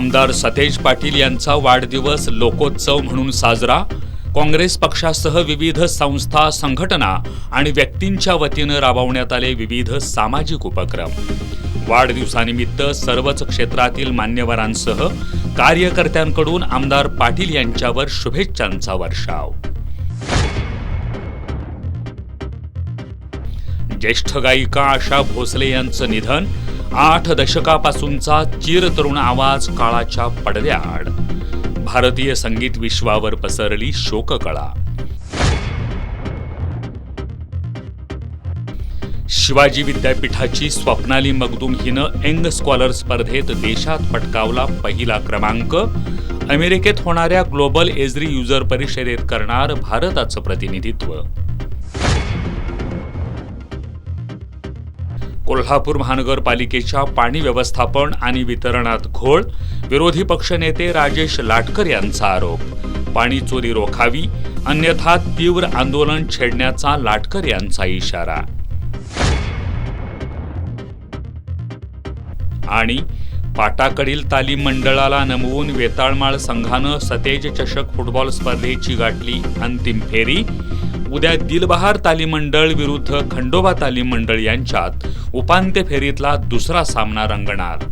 आमदार सतेज पाटील यांचा वाढदिवस लोकोत्सव म्हणून साजरा। काँग्रेस पक्षासह विविध संस्था, संघटना आणि व्यक्तींच्या वतीने राबवण्यात आले विविध सामाजिक उपक्रम। वाढदिवसानिमित्त सर्वच क्षेत्रातील मान्यवरांसह कार्यकर्त्यांकडून आमदार पाटील यांच्यावर शुभेच्छांचा वर्षाव। ज्येष्ठ गायिका आशा भोसले यांचं निधन। 8 दशकापासूनचा चिरतरुण आवाज काळाच्या पडद्याआड। भारतीय संगीत विश्वावर पसरली शोककळा। शिवाजी विद्यापीठाची स्वप्नाली मगदुम हिनं यंग स्कॉलर स्पर्धेत देशात पटकावला पहिला क्रमांक। अमेरिकेत होणाऱ्या ग्लोबल एजरी युजर परिषदेत करणार भारताचं प्रतिनिधित्व। कोल्हापूर महानगरपालिकेच्या पाणी व्यवस्थापन आणि वितरणात घोळ। विरोधी पक्षनेते राजेश लाटकर यांचा आरोप। पाणी चोरी रोखावी, अन्यथा तीव्र आंदोलन छेडण्याचा लाटकर यांचा इशारा। आणि पाटाकडील तालीम मंडळाला नमवून वेताळमाळ संघानं सतेज चषक फुटबॉल स्पर्धेची गाठली अंतिम फेरी। उद्या दिलबहार तालीम मंडळ विरुद्ध खंडोबा तालीम मंडळ यांच्यात उपांत्य फेरीतला दुसरा सामना रंगणार।